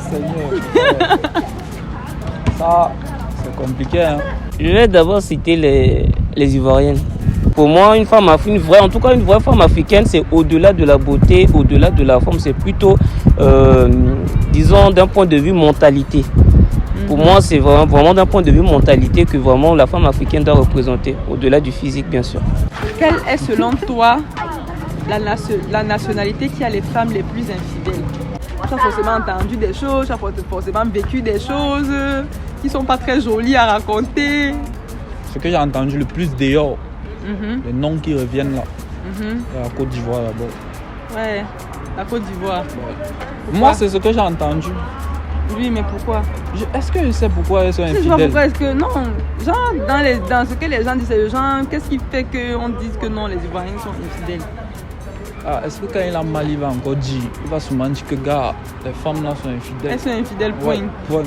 Seigneur. Ça, c'est compliqué. Hein. Je vais d'abord citer les Ivoiriennes. Pour moi, une vraie femme africaine, c'est au-delà de la beauté, au-delà de la forme, c'est plutôt, disons, d'un point de vue mentalité. Pour moi, c'est vraiment d'un point de vue mentalité que vraiment la femme africaine doit représenter, au-delà du physique, bien sûr. Quelle est selon toi la nationalité qui a les femmes les plus infidèles? Tu as forcément entendu des choses, tu as forcément vécu des choses qui ne sont pas très jolies à raconter. Ce que j'ai entendu le plus dehors, les noms qui reviennent là, la Côte d'Ivoire d'abord. Ouais, la Côte d'Ivoire. Ouais. Moi, c'est ce que j'ai entendu. Oui, mais pourquoi? Est-ce que je sais pourquoi elles sont infidèles? Je sais pas pourquoi, est-ce que non, genre dans ce que les gens disent, c'est genre, qu'est-ce qui fait qu'on dise que non, les Ivoiriens sont infidèles? Ah, est-ce que quand il a mal, il va encore dire, il va souvent dire que gars, les femmes là sont infidèles. Elles sont infidèles, point. Ouais, point.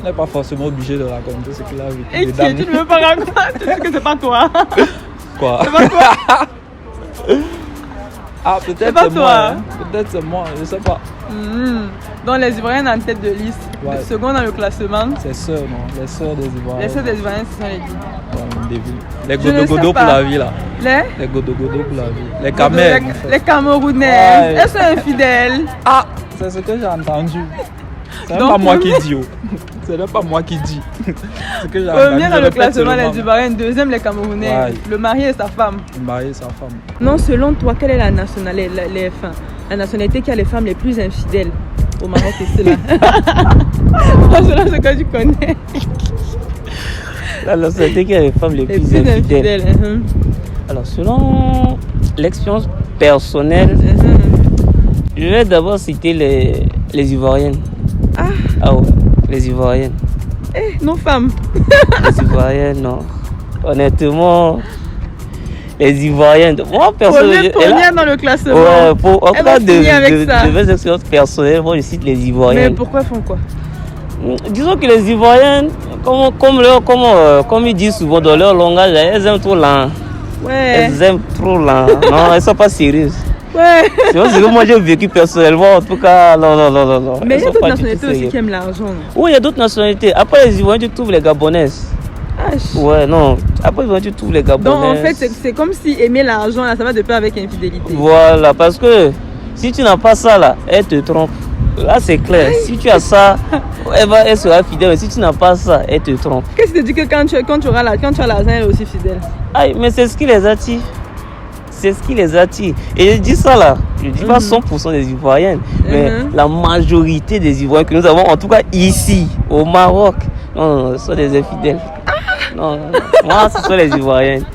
On n'est pas forcément obligé de raconter ce qu'il a vécu. Et tu ne veux pas raconter, tu sais que c'est pas toi. Quoi? C'est pas toi. Ah, peut-être c'est moi, hein. Peut-être c'est moi, je sais pas. Donc les Ivoiriennes en tête de liste, ouais. Second dans le classement. C'est sœurs, non? Les sœurs des Ivoiriens. Les sœurs des Ivoiriens, ce sont les qui? Ouais, des villes. Les godo-godo pour la vie là. Les godo-godo pour la vie. Les Camels. Les Camerounais. Ouais. Elles sont infidèles. Ah, c'est ce que j'ai entendu. C'est même pas moi qui dis. C'est même pas moi qui dis. C'est que j'ai entendu. Premier dans le classement, les Ivoiriens. Deuxième, les Camerounais. Ouais. Le mari et sa femme. Le mari et sa femme. Non, selon toi, quelle est la nationalité qui a les femmes les plus infidèles au Maroc et cela? Selon ce que tu connais. La nationalité qui a les femmes les plus infidèles. Alors, selon l'expérience personnelle, je vais d'abord citer les Ivoiriennes. Ah ouais, les Ivoiriennes. Nos femmes. Les Ivoiriennes, non. Honnêtement, les Ivoiriennes. Moi, personnellement. Première dans le classement. Ouais, en cas de mes expériences personnelles, moi, je cite les Ivoiriennes. Mais pourquoi elles font quoi? Disons que les Ivoiriennes, comme ils disent souvent dans leur langage, elles aiment trop lent. Ouais. Elles aiment trop lent. Non, elles sont pas sérieuses. Ouais. C'est ce que moi j'ai vécu personnellement. En tout cas, non. Mais il y a d'autres nationalités aussi qui aiment l'argent. Oui, il y a d'autres nationalités. Après les Ivoiriens, tu trouves les Gabonaises. Ouais, non. Après les Ivoiriens, tu trouves les Gabonaises. Donc en fait, c'est comme si aimer l'argent, là, ça va de pair avec infidélité. Voilà, parce que si tu n'as pas ça, là, elle te trompe. Là, c'est clair. Si tu as ça, elle sera fidèle. Mais si tu n'as pas ça, elle te trompe. Qu'est-ce que tu dis que quand tu as l'argent, elle est aussi fidèle? Aïe, mais c'est ce qui les attire. C'est ce qui les attire. Et je dis ça là, je ne dis pas 100% des Ivoiriennes, mais la majorité des Ivoiriens que nous avons, en tout cas ici, au Maroc, non, ce sont des infidèles. Non. Moi, ce sont les Ivoiriennes.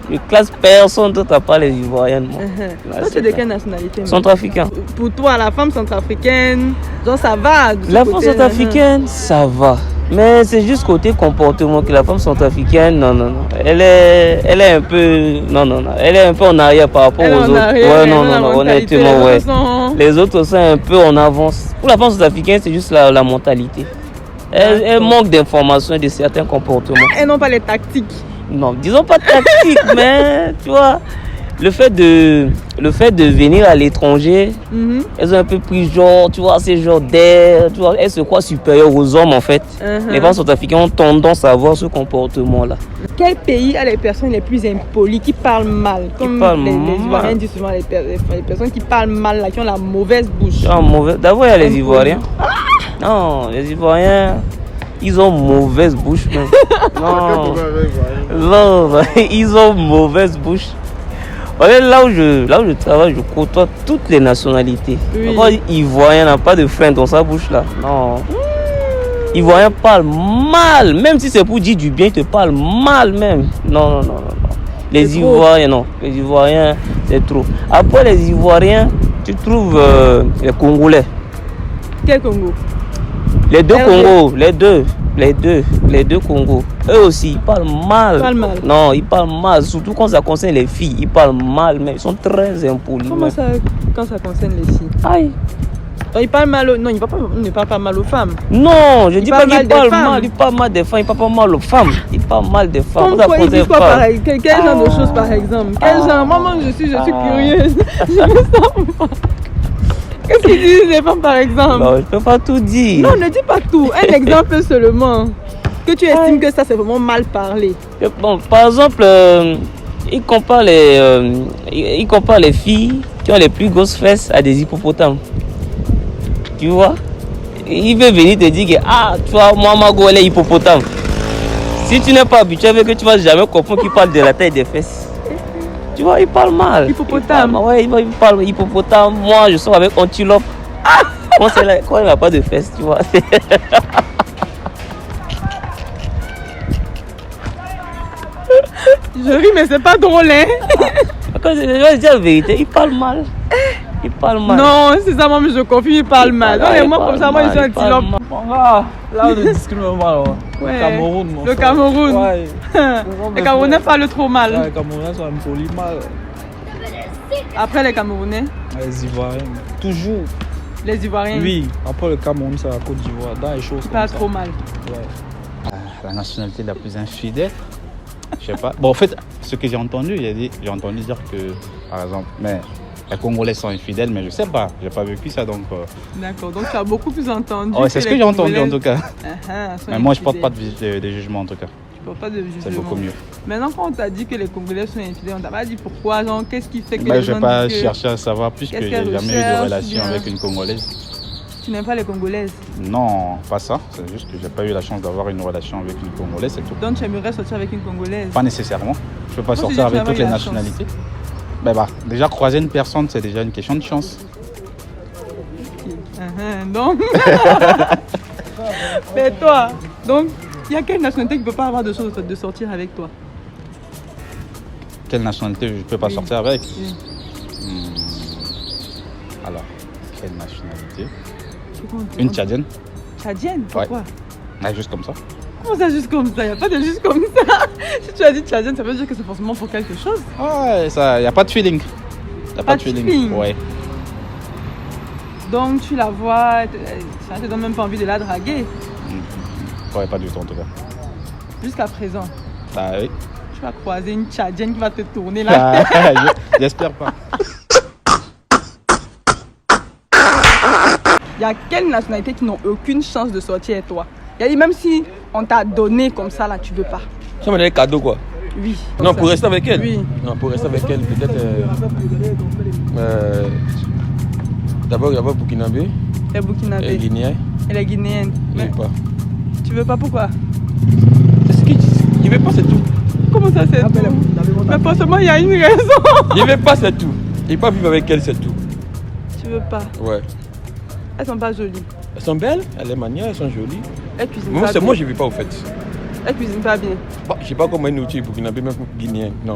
Je classe personne d'autre à part les Ivoiriennes. Toi, tu es de quelle nationalité? Centrafricain. Pour toi, la femme centrafricaine, genre ça va? La femme centrafricaine, ça va. Mais c'est juste côté comportement que la femme centrafricaine, non. Elle est un peu, elle est un peu en arrière par rapport aux autres. Ouais, non, honnêtement, ouais. Les autres sont un peu en avance. Pour la femme centrafricaine, c'est juste la mentalité. Elle manque d'informations et de certains comportements. Et non pas les tactiques. Non, disons pas tactique, mais tu vois, le fait de venir à l'étranger, elles ont un peu pris genre, tu vois, ces genres d'air, tu vois, elles se croient supérieures aux hommes en fait. Les femmes centrafricaines ont tendance à avoir ce comportement-là. Quel pays a les personnes les plus impolies, qui parlent mal? Comme les Ivoiriens disent souvent, les personnes qui parlent mal, là, qui ont la mauvaise bouche. D'abord, il y a les Ivoiriens. Non, les Ivoiriens, ils ont mauvaise bouche même. Non, ils ont mauvaise bouche. Là où je travaille, je côtoie toutes les nationalités. Oui. Ivoirien n'a pas de frein dans sa bouche là. Non. Ivoirien parle mal, même si c'est pour dire du bien, il te parle mal même. Non. Les Ivoiriens, non. Les Ivoiriens, c'est trop. Après les Ivoiriens, tu trouves les Congolais. Quel Congo? Les deux Congos, les deux Congos. Eux aussi, ils parlent mal. Non, ils parlent mal. Surtout quand ça concerne les filles, ils parlent mal, mais ils sont très impolis. Comment ça, quand ça concerne les filles? Aïe. Il parle mal non, il ne parle pas mal aux femmes. Non, je dis pas qu'il parle mal. Il parle mal des femmes, il parle pas mal aux femmes. Il parle mal des femmes. Pourquoi il dit quoi pareil? Quel genre de choses par exemple? Quel genre? Maman, je suis curieuse. Je veux savoir. Qu'est-ce qu'ils disent les femmes par exemple? Non, je peux pas tout dire. Non, ne dis pas tout. Un exemple seulement. Que tu estimes que ça c'est vraiment mal parlé. Bon, par exemple, ils comparent les filles qui ont les plus grosses fesses à des hippopotames. Tu vois? Il veut venir te dire que, ah, toi, moi, ma go, elle est hippopotame. Si tu n'es pas habitué avec eux, tu vas jamais comprendre qu'il parle de la taille des fesses. Tu vois, il parle mal. Hippopotame. Ouais, il parle hippopotame. Moi, je sors avec antilope. Quand il n'a pas de fesses, tu vois. Je ris, mais c'est pas drôle, hein? Quand je vais dire la vérité, il parle mal. Il parle mal. Non, c'est ça, moi, je confie, il parle mal. Non, et moi, comme ça, moi, je suis un antilope. Bon, là, on discrimine mal. Ouais. Le Cameroun, mon Le frère. Cameroun. Ouais. Les Camerounais parlent trop Ouais, mal. les Camerounais sont un poli mal. Après les Camerounais, Les Ivoiriens. Toujours. les Ivoiriens, Oui, après le Cameroun, c'est la Côte d'Ivoire. Dans les choses ils comme parlent ça. trop mal. Ouais. La nationalité la plus infidèle, je sais pas. Bon, en fait, ce que j'ai entendu dire que, par exemple, mais les Congolais sont infidèles, mais je sais pas, j'ai pas vécu ça donc. D'accord, donc tu as beaucoup plus entendu. Ouais, c'est ce que j'ai entendu en tout cas. Sont Mais moi, je porte infidèles. pas de jugement en tout cas. Tu portes pas de jugement. C'est beaucoup mieux. Maintenant, quand on t'a dit que les Congolais sont infidèles, on t'a pas dit pourquoi, genre, qu'est-ce qui fait que Bah, les je gens vais pas disent que chercher à savoir puisque Qu'est-ce j'ai qu'elle jamais eu recherche, de relation bien. avec une Congolaise. tu n'aimes pas les Congolaises. Non, pas ça. C'est juste que j'ai pas eu la chance d'avoir une relation avec une Congolaise, c'est tout. Donc tu aimerais sortir avec une Congolaise. Pas nécessairement. Je peux pas Moi, tu dis sortir que tu avec as toutes eu les la nationalités. Bah, déjà croiser une personne, c'est déjà une question de chance. Donc, mais toi, donc, il y a quelle nationalité qui ne peut pas avoir de choses de sortir avec toi? Quelle nationalité je peux pas Oui. sortir avec? Oui. Alors, quelle nationalité? Comment on dit? Une Tchadienne? Tchadienne? Pourquoi? Ah, juste comme ça. Comment ça, juste comme ça? Il n'y a pas de juste comme ça. Si tu as dit Tchadienne, ça veut dire que c'est forcément pour quelque chose. Ouais, ça, y a pas de feeling. Y a Pas de feeling. Ouais. Donc tu la vois, ça ne te donne même pas envie de la draguer. Ouais, pas du tout en tout cas. Jusqu'à présent, Bah oui. tu vas croiser une Tchadienne qui va te tourner la tête. Ah, j'espère pas. Il y a quelle nationalité qui n'ont aucune chance de sortir avec toi? Il y a même si on t'a donné comme ça, là, tu veux pas. Ça me donne un cadeau quoi. Oui. Non, pour rester avec elle. Oui. Non, pour rester avec elle, peut-être. D'abord Burkinabé Les et Burkinabés Guinéen. et les Guinéennes. Je Mais sais pas. tu veux pas, pourquoi? C'est ce que je veux pas, c'est tout. Comment ça, c'est tout? Mais forcément, il y a une raison. Je veux pas, c'est tout. Je veux pas vivre avec elle, c'est tout. Tu veux pas? Ouais. Elles sont pas jolies. Elles sont belles, elles sont manières, elles sont jolies. Elles cuisinent Moi, pas c'est bien. moi, je veux pas au fait. Elles cuisinent pas bien. Bah, je sais pas comment une outil Burkinabé, même Guinéen. Non.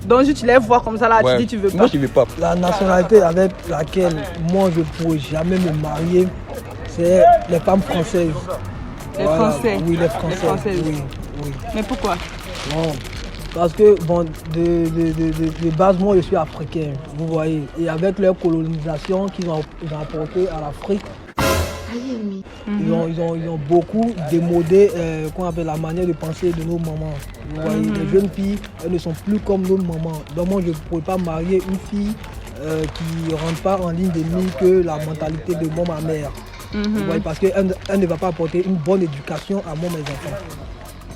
Donc, tu les vois comme ça, là, Ouais. tu dis tu veux pas. Moi, je veux pas. La nationalité avec laquelle moi je ne pourrais jamais me marier, c'est les femmes françaises. Les Voilà. Français. Oui, les Françaises. Les Françaises. Oui, oui. Mais pourquoi? Non. Parce que, bon, de base, moi je suis africain, vous voyez. Et avec leur colonisation qu'ils ont apporté à l'Afrique, ils ont beaucoup démodé qu'on appelle la manière de penser de nos mamans. Vous voyez, les jeunes filles, elles ne sont plus comme nos mamans. Donc moi, je ne pourrais pas marier une fille qui ne rentre pas en ligne de mire que la mentalité de ma mère. Vous voyez, parce qu'elle ne va pas apporter une bonne éducation à mes enfants.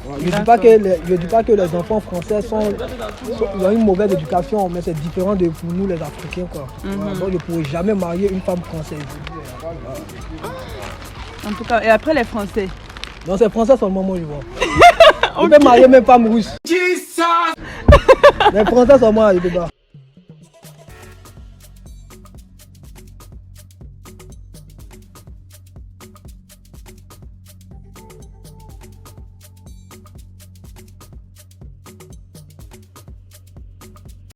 Voilà. Je ne dis pas que les enfants français ont une mauvaise éducation, mais c'est différent de pour nous les Africains. Quoi. Voilà. Donc je ne pourrais jamais marier une femme française. En tout cas, et après les Français. Donc c'est français seulement moi je vois. Je peux marier même femme russe. Les français seulement je peux pas.